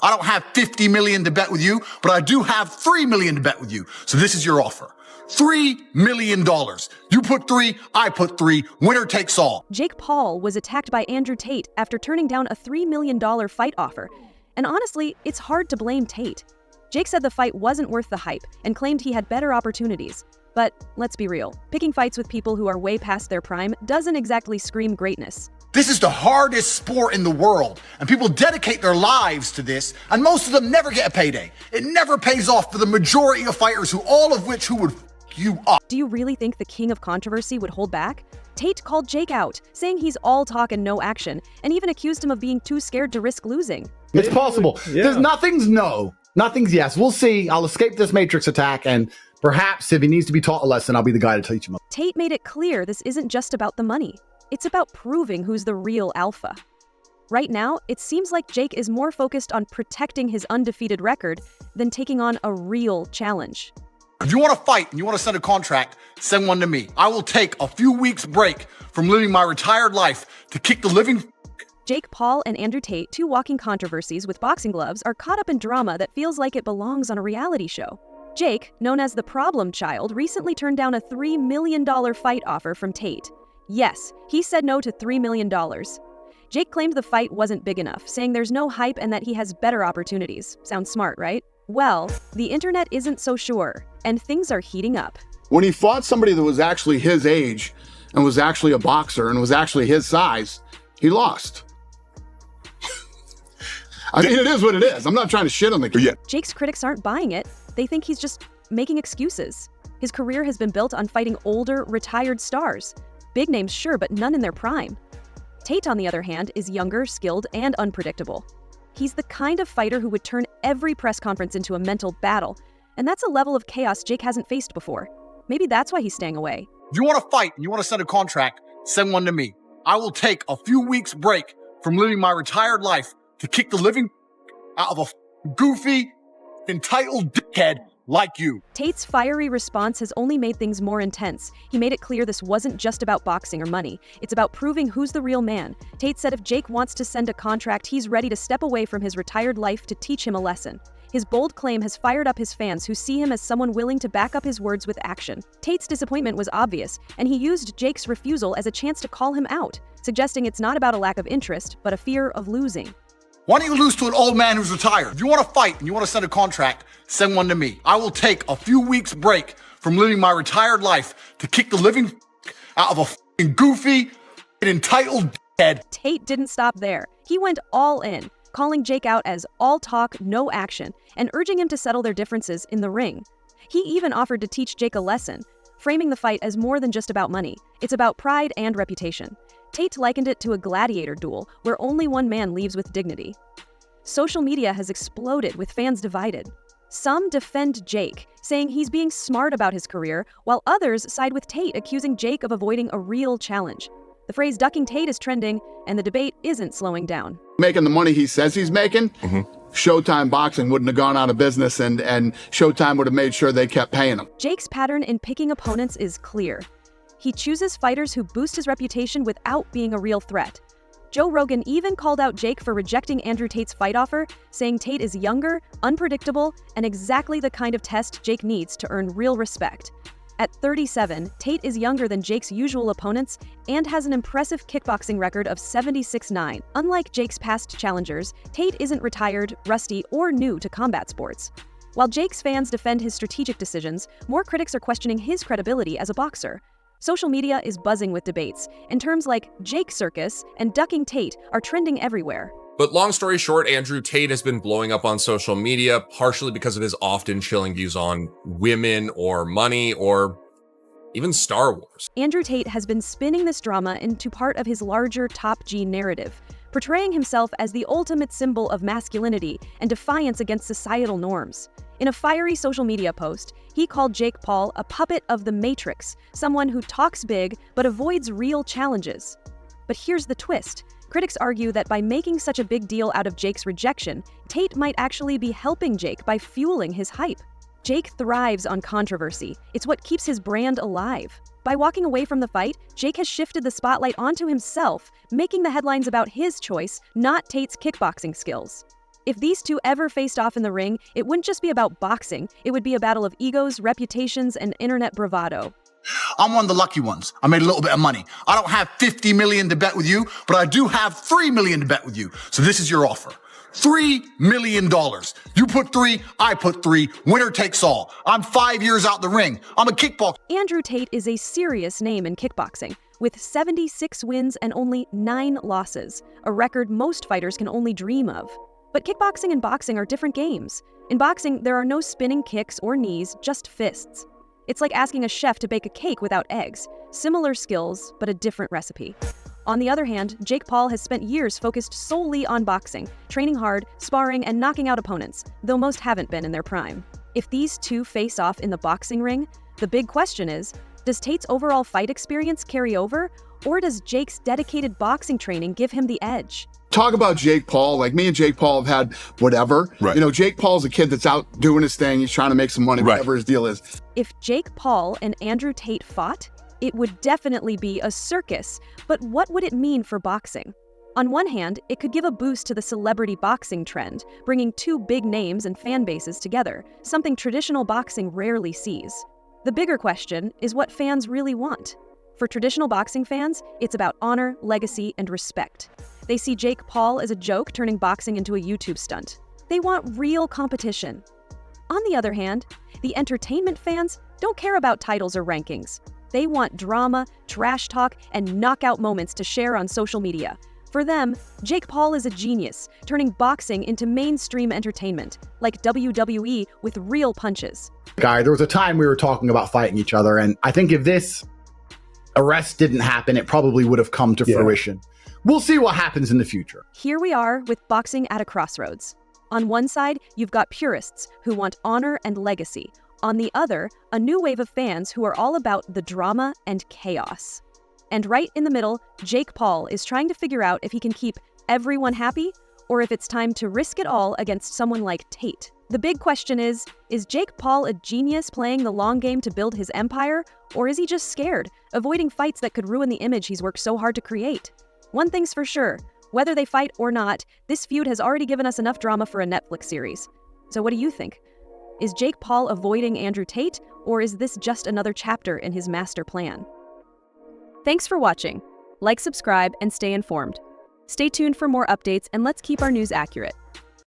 I don't have 50 million to bet with you, but I do have 3 million to bet with you. So this is your offer. $3 million. You put 3, I put 3. Winner takes all. Jake Paul was attacked by Andrew Tate after turning down a $3 million fight offer. And honestly, it's hard to blame Tate. Jake said the fight wasn't worth the hype and claimed he had better opportunities. But let's be real, picking fights with people who are way past their prime doesn't exactly scream greatness. This is the hardest sport in the world, and people dedicate their lives to this, and most of them never get a payday. It never pays off for the majority of fighters all of which would f you up. Do you really think the king of controversy would hold back? Tate called Jake out, saying he's all talk and no action, and even accused him of being too scared to risk losing. It's possible. Yeah. There's nothing's no, nothing's yes. We'll see. I'll escape this Matrix attack, and perhaps if he needs to be taught a lesson, I'll be the guy to teach him. Tate made it clear this isn't just about the money. It's about proving who's the real alpha. Right now, it seems like Jake is more focused on protecting his undefeated record than taking on a real challenge. If you want to fight and you want to send a contract, send one to me. I will take a few weeks break from living my retired life to kick the living Jake Paul and Andrew Tate, two walking controversies with boxing gloves, are caught up in drama that feels like it belongs on a reality show. Jake, known as the problem child, recently turned down a $3 million fight offer from Tate. Yes, he said no to $3 million. Jake claimed the fight wasn't big enough, saying there's no hype and that he has better opportunities. Sounds smart, right? Well, the internet isn't so sure, and things are heating up. When he fought somebody that was actually his age and was actually a boxer and was actually his size, he lost. I mean, it is what it is. I'm not trying to shit on the kid. Jake's critics aren't buying it. They think he's just making excuses. His career has been built on fighting older, retired stars. Big names, sure, but none in their prime. Tate, on the other hand, is younger, skilled, and unpredictable. He's the kind of fighter who would turn every press conference into a mental battle, and that's a level of chaos Jake hasn't faced before. Maybe that's why he's staying away. If you want to fight and you want to send a contract, send one to me. I will take a few weeks break from living my retired life to kick the living out of a goofy, entitled dickhead like you. Tate's fiery response has only made things more intense. He made it clear this wasn't just about boxing or money. It's about proving who's the real man. Tate said if Jake wants to send a contract, he's ready to step away from his retired life to teach him a lesson. His bold claim has fired up his fans who see him as someone willing to back up his words with action. Tate's disappointment was obvious, and he used Jake's refusal as a chance to call him out, suggesting it's not about a lack of interest, but a fear of losing. Why don't you lose to an old man who's retired? If you want to fight and you want to send a contract, send one to me. I will take a few weeks break from living my retired life to kick the living out of a goofy, entitled dickhead. Tate didn't stop there. He went all in, calling Jake out as all talk, no action, and urging him to settle their differences in the ring. He even offered to teach Jake a lesson, framing the fight as more than just about money. It's about pride and reputation. Tate likened it to a gladiator duel where only one man leaves with dignity. Social media has exploded with fans divided. Some defend Jake, saying he's being smart about his career, while others side with Tate, accusing Jake of avoiding a real challenge. The phrase ducking Tate is trending, and the debate isn't slowing down. Making the money he says he's making, Showtime Boxing wouldn't have gone out of business, and Showtime would have made sure they kept paying him. Jake's pattern in picking opponents is clear. He chooses fighters who boost his reputation without being a real threat. Joe Rogan even called out Jake for rejecting Andrew Tate's fight offer, saying Tate is younger, unpredictable, and exactly the kind of test Jake needs to earn real respect. At 37, Tate is younger than Jake's usual opponents and has an impressive kickboxing record of 76-9. Unlike Jake's past challengers, Tate isn't retired, rusty, or new to combat sports. While Jake's fans defend his strategic decisions, more critics are questioning his credibility as a boxer. Social media is buzzing with debates, and terms like Jake Circus and ducking Tate are trending everywhere. But long story short, Andrew Tate has been blowing up on social media, partially because of his often chilling views on women or money or even Star Wars. Andrew Tate has been spinning this drama into part of his larger Top G narrative, portraying himself as the ultimate symbol of masculinity and defiance against societal norms. In a fiery social media post, he called Jake Paul a puppet of the Matrix, someone who talks big but avoids real challenges. But here's the twist. Critics argue that by making such a big deal out of Jake's rejection, Tate might actually be helping Jake by fueling his hype. Jake thrives on controversy. It's what keeps his brand alive. By walking away from the fight, Jake has shifted the spotlight onto himself, making the headlines about his choice, not Tate's kickboxing skills. If these two ever faced off in the ring, it wouldn't just be about boxing, it would be a battle of egos, reputations, and internet bravado. I'm one of the lucky ones. I made a little bit of money. I don't have 50 million to bet with you, but I do have 3 million to bet with you. So this is your offer. $3 million. You put 3, I put 3. Winner takes all. I'm 5 years out the ring. I'm a kickboxer. Andrew Tate is a serious name in kickboxing, with 76 wins and only 9 losses, a record most fighters can only dream of. But kickboxing and boxing are different games. In boxing, there are no spinning kicks or knees, just fists. It's like asking a chef to bake a cake without eggs. Similar skills, but a different recipe. On the other hand, Jake Paul has spent years focused solely on boxing, training hard, sparring, and knocking out opponents, though most haven't been in their prime. If these two face off in the boxing ring, the big question is, does Tate's overall fight experience carry over, or does Jake's dedicated boxing training give him the edge? Talk about Jake Paul. Like, me and Jake Paul have had whatever. Right. You know, Jake Paul's a kid that's out doing his thing. He's trying to make some money, Right. whatever his deal is. If Jake Paul and Andrew Tate fought, it would definitely be a circus. But what would it mean for boxing? On one hand, it could give a boost to the celebrity boxing trend, bringing two big names and fan bases together, something traditional boxing rarely sees. The bigger question is what fans really want. For traditional boxing fans, it's about honor, legacy, and respect. They see Jake Paul as a joke turning boxing into a YouTube stunt. They want real competition. On the other hand, the entertainment fans don't care about titles or rankings. They want drama, trash talk, and knockout moments to share on social media. For them, Jake Paul is a genius, turning boxing into mainstream entertainment, like WWE with real punches. Guy, there was a time we were talking about fighting each other, and I think if this arrest didn't happen, it probably would have come to fruition. We'll see what happens in the future. Here we are with boxing at a crossroads. On one side, you've got purists who want honor and legacy. On the other, a new wave of fans who are all about the drama and chaos. And right in the middle, Jake Paul is trying to figure out if he can keep everyone happy or if it's time to risk it all against someone like Tate. The big question is Jake Paul a genius playing the long game to build his empire, or is he just scared, avoiding fights that could ruin the image he's worked so hard to create? One thing's for sure, whether they fight or not, this feud has already given us enough drama for a Netflix series. So what do you think? Is Jake Paul avoiding Andrew Tate, or is this just another chapter in his master plan? Thanks for watching. Like, subscribe, and stay informed. Stay tuned for more updates, and let's keep our news accurate.